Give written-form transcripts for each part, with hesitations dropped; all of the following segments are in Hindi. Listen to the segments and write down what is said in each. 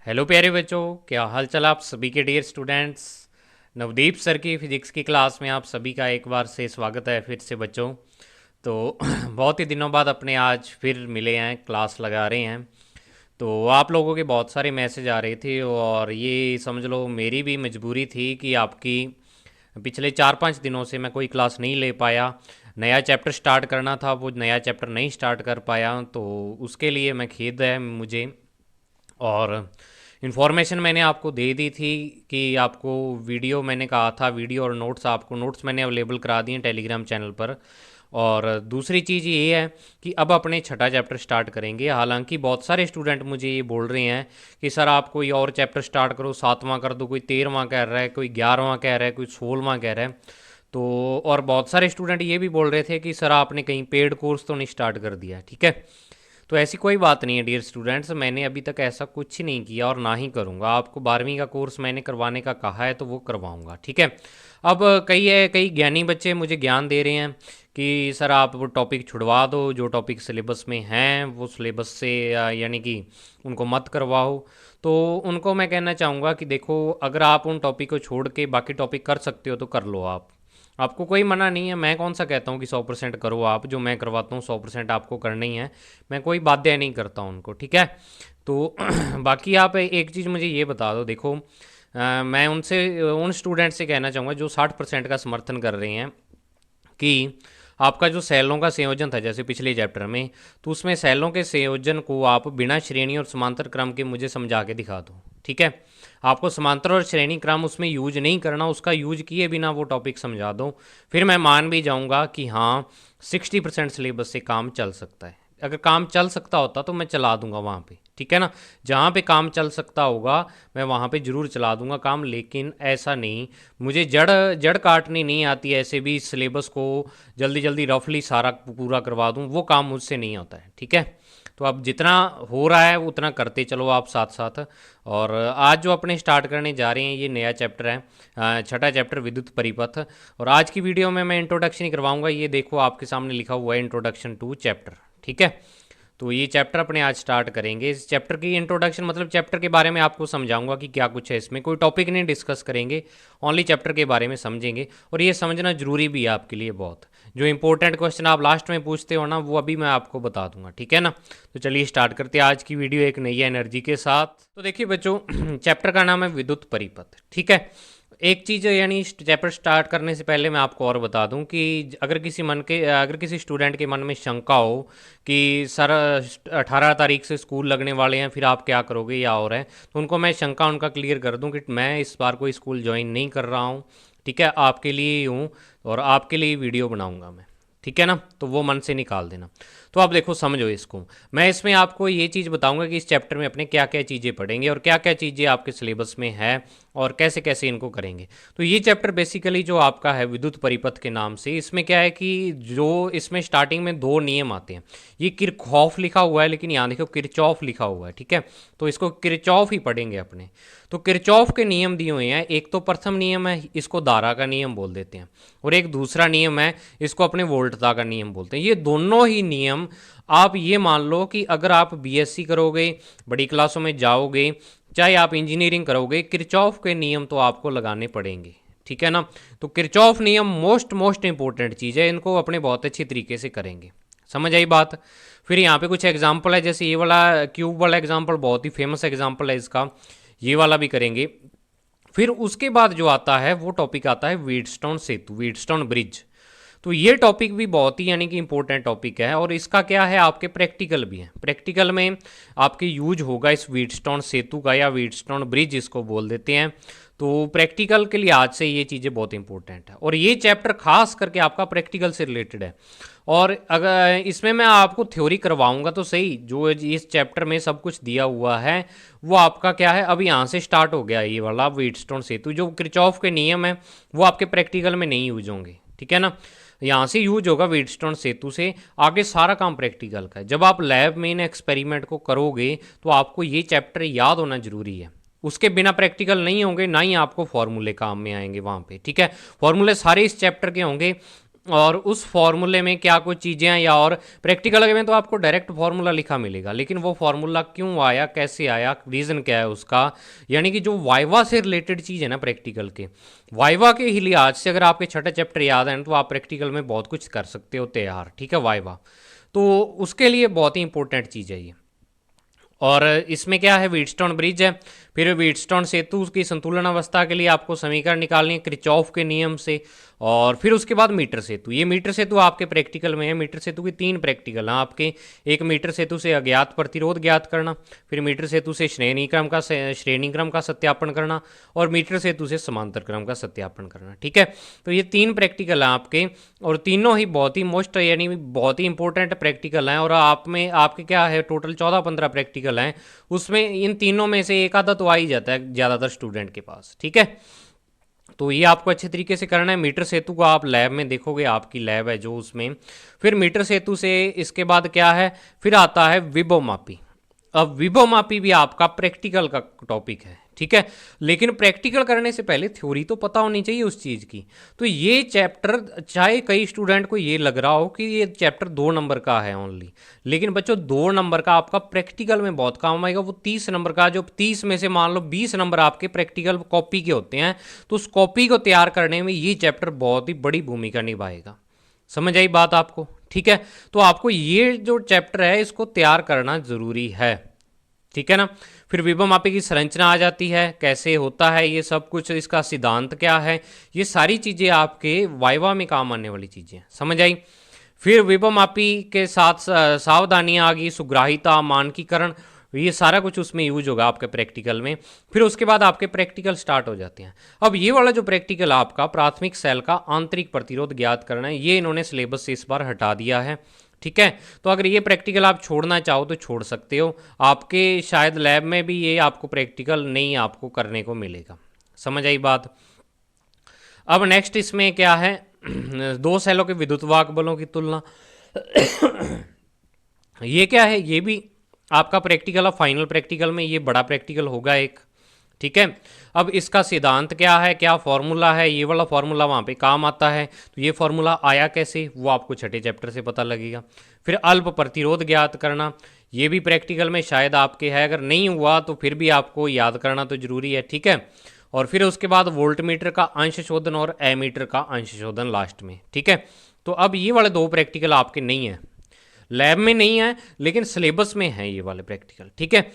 हेलो प्यारे बच्चों, क्या हाल चाल आप सभी के डियर स्टूडेंट्स। नवदीप सर की फिजिक्स की क्लास में आप सभी का एक बार से स्वागत है फिर से बच्चों। तो बहुत ही दिनों बाद अपने आज फिर मिले हैं, क्लास लगा रहे हैं। तो आप लोगों के बहुत सारे मैसेज आ रहे थे और ये समझ लो मेरी भी मजबूरी थी कि आपकी पिछले 4-5 दिनों से मैं कोई क्लास नहीं ले पाया। नया चैप्टर स्टार्ट करना था, वो नया चैप्टर नहीं स्टार्ट कर पाया, तो उसके लिए मैं खेद है मुझे। और इन्फॉर्मेशन मैंने आपको दे दी थी कि आपको वीडियो, मैंने कहा था वीडियो और नोट्स, आपको नोट्स मैंने अवेलेबल करा दिए टेलीग्राम चैनल पर। और दूसरी चीज़ ये है कि अब अपने छठा चैप्टर स्टार्ट करेंगे। हालांकि बहुत सारे स्टूडेंट मुझे ये बोल रहे हैं कि सर आप कोई और चैप्टर स्टार्ट करो, 7वां कर दो, कोई 13वां कह रहा है, कोई 11वां कह रहा है, कोई 16वां कह रहा है। तो और बहुत सारे स्टूडेंट ये भी बोल रहे थे कि सर आपने कहीं पेड कोर्स तो नहीं स्टार्ट कर दिया। ठीक है, तो ऐसी कोई बात नहीं है डियर स्टूडेंट्स, मैंने अभी तक ऐसा कुछ नहीं किया और ना ही करूँगा। आपको 12वीं का कोर्स मैंने करवाने का कहा है तो वो करवाऊँगा। ठीक है। अब कई ज्ञानी बच्चे मुझे ज्ञान दे रहे हैं कि सर आप वो टॉपिक छुड़वा दो, जो टॉपिक सिलेबस में हैं वो सिलेबस से यानी कि उनको मत करवाओ। तो उनको मैं कहना चाहूँगा कि देखो, अगर आप उन टॉपिक को छोड़ के बाकी टॉपिक कर सकते हो तो कर लो आप। आपको कोई मना नहीं है। मैं कौन सा कहता हूँ कि 100% करो आप, जो मैं करवाता हूँ 100% आपको करना ही है। मैं कोई बाध्य नहीं करता हूँ उनको। ठीक है। तो बाकी आप एक चीज़ मुझे ये बता दो। देखो, मैं उनसे, उन स्टूडेंट से कहना चाहूँगा जो 60% का समर्थन कर रहे हैं कि आपका जो सेलों का संयोजन था जैसे पिछले चैप्टर में, तो उसमें सेलों के संयोजन को आप बिना श्रेणी और समांतर क्रम के मुझे समझा के दिखा दो। ठीक है। आपको समांतर और श्रेणी क्रम उसमें यूज नहीं करना, उसका यूज किए बिना वो टॉपिक समझा दो, फिर मैं मान भी जाऊंगा कि हाँ 60% सिलेबस से काम चल सकता है। अगर काम चल सकता होता तो मैं चला दूंगा वहाँ पे। ठीक है ना। जहाँ पे काम चल सकता होगा मैं वहाँ पे ज़रूर चला दूंगा काम, लेकिन ऐसा नहीं। मुझे जड़ जड़ काटनी नहीं आती ऐसे भी सिलेबस को जल्दी जल्दी रफली सारा पूरा करवा दूँ, वो काम मुझसे नहीं होता है। ठीक है। तो अब जितना हो रहा है उतना करते चलो आप साथ साथ। और आज जो अपने स्टार्ट करने जा रहे हैं ये नया चैप्टर है, छठा चैप्टर विद्युत परिपथ। और आज की वीडियो में मैं इंट्रोडक्शन ही करवाऊंगा। ये देखो आपके सामने लिखा हुआ है इंट्रोडक्शन टू चैप्टर। ठीक है। तो ये चैप्टर अपने आज स्टार्ट करेंगे। इस चैप्टर की इंट्रोडक्शन मतलब चैप्टर के बारे में आपको समझाऊंगा कि क्या कुछ है इसमें। कोई टॉपिक नहीं डिस्कस करेंगे, ओनली चैप्टर के बारे में समझेंगे। और ये समझना जरूरी भी है आपके लिए बहुत। जो इंपॉर्टेंट क्वेश्चन आप लास्ट में पूछते हो ना, वो अभी मैं आपको बता दूंगा। ठीक है ना। तो चलिए स्टार्ट करते हैं आज की वीडियो एक नई एनर्जी के साथ। तो देखिए बच्चों, चैप्टर का नाम है विद्युत परिपथ। ठीक है। एक चीज़ यानी चैप्टर स्टार्ट करने से पहले मैं आपको और बता दूं कि अगर किसी स्टूडेंट के मन में शंका हो कि सर 18 तारीख से स्कूल लगने वाले हैं, फिर आप क्या करोगे या और है, तो उनको मैं शंका उनका क्लियर कर दूं कि मैं इस बार कोई स्कूल ज्वाइन नहीं कर रहा हूं। ठीक है, आपके लिए ही हूँ और आपके लिए वीडियो बनाऊंगा मैं। ठीक है ना। तो वो मन से निकाल देना। तो आप देखो समझो इसको। मैं इसमें आपको ये चीज़ बताऊंगा कि इस चैप्टर में अपने क्या क्या चीज़ें पढ़ेंगे और क्या क्या चीज़ें आपके सिलेबस में है और कैसे कैसे इनको करेंगे। तो ये चैप्टर बेसिकली जो आपका है विद्युत परिपथ के नाम से, इसमें क्या है कि जो इसमें स्टार्टिंग में दो नियम आते हैं। ये किरचॉफ लिखा हुआ है लेकिन यहाँ देखो किरचॉफ लिखा हुआ है। ठीक है। तो इसको किरचॉफ ही पढ़ेंगे अपने। तो किरचॉफ के नियम दिए हुए हैं। एक तो प्रथम नियम है, इसको धारा का नियम बोल देते हैं, और एक दूसरा नियम है, इसको अपने वोल्टता का नियम बोलते हैं। ये दोनों ही नियम आप ये मान लो कि अगर आप बीएससी करोगे, बड़ी क्लासों में जाओगे, चाहे आप इंजीनियरिंग करोगे, किरचॉफ के नियम तो आपको लगाने पड़ेंगे। ठीक है ना। तो किरचॉफ नियम मोस्ट मोस्ट इंपॉर्टेंट चीज़ है, इनको अपने बहुत अच्छे तरीके से करेंगे। समझ आई बात। फिर यहाँ पे कुछ एग्जाम्पल है, जैसे ये वाला क्यूब वाला एग्जाम्पल बहुत ही फेमस एग्जाम्पल है इसका, ये वाला भी करेंगे। फिर उसके बाद जो आता है वो टॉपिक आता है व्हीटस्टोन सेतु, व्हीटस्टोन ब्रिज। तो ये टॉपिक भी बहुत ही यानी कि इंपॉर्टेंट टॉपिक है, और इसका क्या है आपके प्रैक्टिकल भी है। प्रैक्टिकल में आपके यूज होगा इस व्हीटस्टोन सेतु का, या व्हीटस्टोन ब्रिज इसको बोल देते हैं। तो प्रैक्टिकल के लिए आज से ये चीज़ें बहुत इंपॉर्टेंट है, और ये चैप्टर खास करके आपका प्रैक्टिकल से रिलेटेड है। और अगर इसमें मैं आपको थ्योरी करवाऊंगा तो सही, जो इस चैप्टर में सब कुछ दिया हुआ है वो आपका क्या है, अब यहाँ से स्टार्ट हो गया ये वाला व्हीटस्टोन सेतु। जो किरचॉफ के नियम है वो आपके प्रैक्टिकल में नहीं यूज होंगे। ठीक है ना। यहाँ से यूज होगा व्हीटस्टोन सेतु से, आगे सारा काम प्रैक्टिकल का है। जब आप लैब में इन एक्सपेरिमेंट को करोगे तो आपको ये चैप्टर याद होना जरूरी है। उसके बिना प्रैक्टिकल नहीं होंगे, ना ही आपको फॉर्मूले काम में आएंगे वहाँ पे। ठीक है। फॉर्मूले सारे इस चैप्टर के होंगे, और उस फॉर्मूले में क्या कुछ चीज़ें हैं, या और प्रैक्टिकल में तो आपको डायरेक्ट फॉर्मूला लिखा मिलेगा, लेकिन वो फॉर्मूला क्यों आया, कैसे आया, रीज़न क्या है उसका, यानी कि जो वाइवा से रिलेटेड चीज़ है ना प्रैक्टिकल के, वाइवा के ही लिहाज से अगर आपके छठे चैप्टर याद है तो आप प्रैक्टिकल में बहुत कुछ कर सकते हो तैयार, ठीक है, वाइवा। तो उसके लिए बहुत ही इंपॉर्टेंट चीज़ है ये। और इसमें क्या है, व्हीटस्टोन ब्रिज है, फिर व्हीटस्टोन सेतु की संतुलन अवस्था के लिए आपको समीकरण निकालनी है क्रिचॉफ के नियम से, और फिर उसके बाद मीटर सेतु। ये मीटर सेतु आपके प्रैक्टिकल में है। मीटर सेतु की 3 प्रैक्टिकल हैं आपके। एक मीटर सेतु से अज्ञात प्रतिरोध ज्ञात करना, फिर मीटर सेतु से श्रेणी क्रम का सत्यापन करना, और मीटर सेतु से समांतर क्रम का सत्यापन करना, ठीक है। तो ये 3 प्रैक्टिकल हैं आपके, और तीनों ही बहुत ही मोस्ट यानी बहुत ही इंपॉर्टेंट प्रैक्टिकल हैं। और आपके क्या है, टोटल 14-15 प्रैक्टिकल हैं, उसमें इन तीनों में से एक आधा तो आ ही जाता है ज़्यादातर स्टूडेंट के पास, ठीक है। तो ये आपको अच्छे तरीके से करना है। मीटर सेतु को आप लैब में देखोगे, आपकी लैब है जो, उसमें फिर मीटर सेतु से इसके बाद क्या है, फिर आता है विभव मापी। अब विभव मापी भी आपका प्रैक्टिकल का टॉपिक है, ठीक है, लेकिन प्रैक्टिकल करने से पहले थ्योरी तो पता होनी चाहिए उस चीज़ की। तो ये चैप्टर, चाहे कई स्टूडेंट को ये लग रहा हो कि ये चैप्टर 2 नंबर का है ओनली, लेकिन बच्चों 2 नंबर का आपका प्रैक्टिकल में बहुत काम आएगा। वो 30 नंबर का, जो 30 में से मान लो 20 नंबर आपके प्रैक्टिकल कॉपी के होते हैं, तो उस कॉपी को तैयार करने में ये चैप्टर बहुत ही बड़ी भूमिका निभाएगा। समझ आई बात आपको, ठीक है। तो आपको ये जो चैप्टर है इसको तैयार करना जरूरी है, ठीक है ना। फिर विभव मापी की संरचना आ जाती है, कैसे होता है ये सब कुछ, इसका सिद्धांत क्या है, ये सारी चीज़ें आपके वाइवा में काम आने वाली चीज़ें, समझ आई। फिर विभव मापी के साथ सावधानियां आ गई, सुग्राहिता, मानकीकरण, ये सारा कुछ उसमें यूज होगा आपके प्रैक्टिकल में। फिर उसके बाद आपके प्रैक्टिकल स्टार्ट हो जाते हैं। अब ये वाला जो प्रैक्टिकल आपका प्राथमिक सेल का आंतरिक प्रतिरोध ज्ञात करना है, ये इन्होंने सिलेबस से इस बार हटा दिया है, ठीक है। तो अगर ये प्रैक्टिकल आप छोड़ना चाहो तो छोड़ सकते हो, आपके शायद लैब में भी ये आपको प्रैक्टिकल नहीं आपको करने को मिलेगा। समझ आई बात। अब नेक्स्ट इसमें क्या है, 2 सेलों के विद्युतवाहक बलों की तुलना। ये क्या है, ये भी आपका प्रैक्टिकल है, फाइनल प्रैक्टिकल में ये बड़ा प्रैक्टिकल होगा एक, ठीक है। अब इसका सिद्धांत क्या है, क्या फॉर्मूला है, ये वाला फॉर्मूला वहाँ पे काम आता है। तो ये फॉर्मूला आया कैसे, वो आपको छठे चैप्टर से पता लगेगा। फिर अल्प प्रतिरोध ज्ञात करना, ये भी प्रैक्टिकल में शायद आपके है, अगर नहीं हुआ तो फिर भी आपको याद करना तो जरूरी है, ठीक है। और फिर उसके बाद वोल्ट मीटर का अंश शोधन और एमीटर का अंश शोधन लास्ट में, ठीक है। तो अब ये वाले 2 प्रैक्टिकल आपके नहीं है, लैब में नहीं है, लेकिन सिलेबस में है ये वाले प्रैक्टिकल, ठीक है।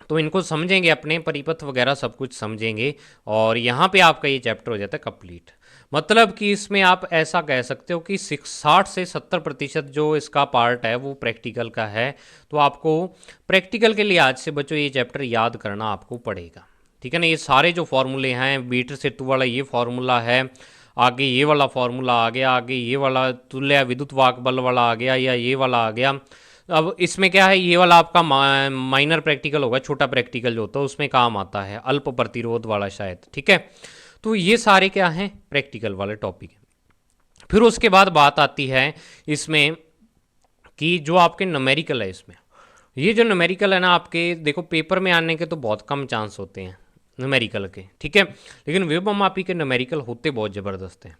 तो इनको समझेंगे, अपने परिपथ वगैरह सब कुछ समझेंगे, और यहाँ पे आपका ये चैप्टर हो जाता है कंप्लीट। मतलब कि इसमें आप ऐसा कह सकते हो कि 60 से 70% जो इसका पार्ट है वो प्रैक्टिकल का है। तो आपको प्रैक्टिकल के लिहाज से बच्चों ये चैप्टर याद करना आपको पड़ेगा, ठीक है ना। ये सारे जो फॉर्मूले हैं, मीटर सेतु वाला ये फॉर्मूला है, आगे ये वाला फॉर्मूला आ गया, आगे ये वाला तुल्य विद्युत वाहक बल वाला आ गया, या ये वाला आ गया। अब इसमें क्या है, ये वाला आपका माइनर प्रैक्टिकल होगा, छोटा प्रैक्टिकल जो होता है उसमें काम आता है, अल्प प्रतिरोध वाला शायद, ठीक है। तो ये सारे क्या हैं, प्रैक्टिकल वाले टॉपिक हैं। फिर उसके बाद बात आती है इसमें कि जो आपके न्यूमेरिकल है, इसमें ये जो न्यूमेरिकल है ना आपके, देखो पेपर में आने के तो बहुत कम चांस होते हैं न्यूमेरिकल के, ठीक है, लेकिन विभव मापी के न्यूमेरिकल होते बहुत ज़बरदस्त हैं।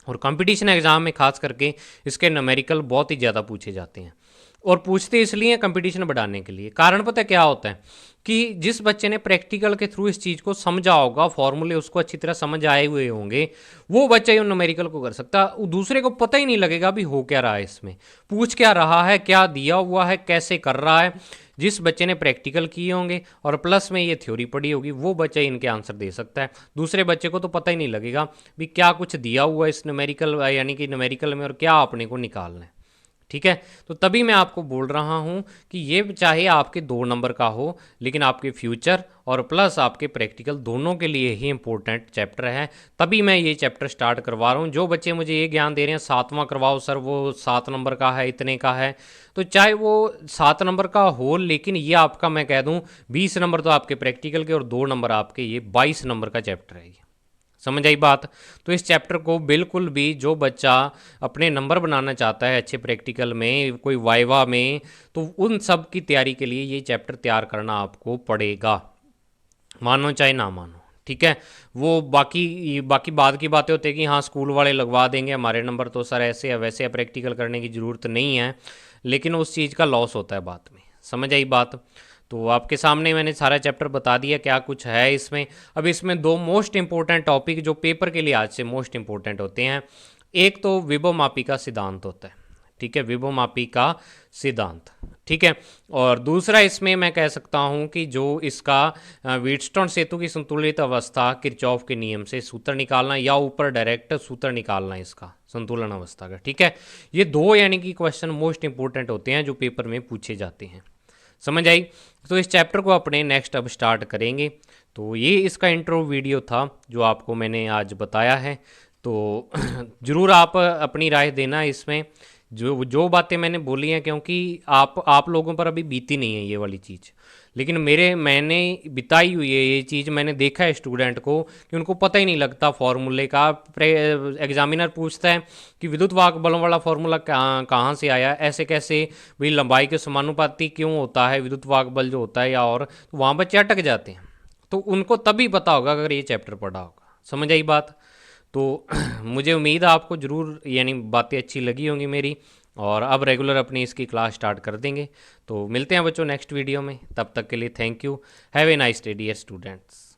और कंपटीशन एग्जाम में खास करके इसके न्यूमेरिकल बहुत ही ज़्यादा पूछे जाते हैं, और पूछते इसलिए कंपटीशन बढ़ाने के लिए। कारण पता क्या होता है कि जिस बच्चे ने प्रैक्टिकल के थ्रू इस चीज़ को समझा होगा, फॉर्मूले उसको अच्छी तरह समझ आए हुए होंगे, वो बच्चा ये न्यूमेरिकल को कर सकता, दूसरे को पता ही नहीं लगेगा अभी हो क्या रहा है, इसमें पूछ क्या रहा है, क्या दिया हुआ है, कैसे कर रहा है। जिस बच्चे ने प्रैक्टिकल किए होंगे और प्लस में ये थ्योरी पढ़ी होगी, वो बच्चा इनके आंसर दे सकता है। दूसरे बच्चे को तो पता ही नहीं लगेगा भी क्या कुछ दिया हुआ है इस न्यूमेरिकल यानी कि न्यूमेरिकल में, और क्या अपने को निकालना है, ठीक है। तो तभी मैं आपको बोल रहा हूं कि ये चाहे आपके 2 नंबर का हो, लेकिन आपके फ्यूचर और प्लस आपके प्रैक्टिकल दोनों के लिए ही इंपॉर्टेंट चैप्टर है। तभी मैं ये चैप्टर स्टार्ट करवा रहा हूँ। जो बच्चे मुझे ये ज्ञान दे रहे हैं 7वां करवाओ सर, वो 7 नंबर का है, इतने का है, तो चाहे वो 7 नंबर का हो, लेकिन ये आपका मैं कह दूँ 20 नंबर तो आपके प्रैक्टिकल के और 2 नंबर आपके, ये 22 नंबर का चैप्टर है ये। समझ आई बात। तो इस चैप्टर को बिल्कुल भी जो बच्चा अपने नंबर बनाना चाहता है अच्छे प्रैक्टिकल में, कोई वाइवा में, तो उन सब की तैयारी के लिए ये चैप्टर तैयार करना आपको पड़ेगा, मानो चाहे ना मानो, ठीक है। वो बाकी बाकी बाद की बातें होती है कि हाँ स्कूल वाले लगवा देंगे हमारे नंबर, तो सर ऐसे या वैसे या प्रैक्टिकल करने की ज़रूरत नहीं है, लेकिन उस चीज़ का लॉस होता है बाद में। समझ आई बात? तो आपके सामने मैंने सारा चैप्टर बता दिया क्या कुछ है इसमें। अब इसमें दो मोस्ट इंपॉर्टेंट टॉपिक जो पेपर के लिए आज से मोस्ट इंपॉर्टेंट होते हैं, एक तो विभवमापी का सिद्धांत होता है, ठीक है, विभवमापी का सिद्धांत, ठीक है। और दूसरा इसमें मैं कह सकता हूं कि जो इसका व्हीटस्टोन सेतु की संतुलित अवस्था, किरचॉफ के नियम से सूत्र निकालना या ऊपर डायरेक्ट सूत्र निकालना इसका संतुलन अवस्था का, ठीक है। ये दो यानी कि क्वेश्चन मोस्ट इंपॉर्टेंट होते हैं जो पेपर में पूछे जाते हैं। समझ आई? तो इस चैप्टर को अपने नेक्स्ट अब स्टार्ट करेंगे। तो ये इसका इंट्रो वीडियो था जो आपको मैंने आज बताया है। तो ज़रूर आप अपनी राय देना इसमें, जो जो बातें मैंने बोली हैं, क्योंकि आप लोगों पर अभी बीती नहीं है ये वाली चीज़, लेकिन मैंने बिताई हुई है ये चीज़। मैंने देखा है स्टूडेंट को कि उनको पता ही नहीं लगता फार्मूले का। एग्जामिनर पूछता है कि विद्युत वाहक बलों वाला फार्मूला कहाँ कहाँ से आया, ऐसे कैसे, भाई लंबाई के समानुपाती क्यों होता है विद्युत वाहक बल जो होता है, या और तो वहाँ बच्चे अटक जाते हैं। तो उनको तभी पता होगा अगर ये चैप्टर पढ़ा होगा। समझ आई बात? तो मुझे उम्मीद है आपको ज़रूर यानी बातें अच्छी लगी होंगी मेरी, और अब रेगुलर अपनी इसकी क्लास स्टार्ट कर देंगे। तो मिलते हैं बच्चों नेक्स्ट वीडियो में, तब तक के लिए thank you. Have a nice day dear students.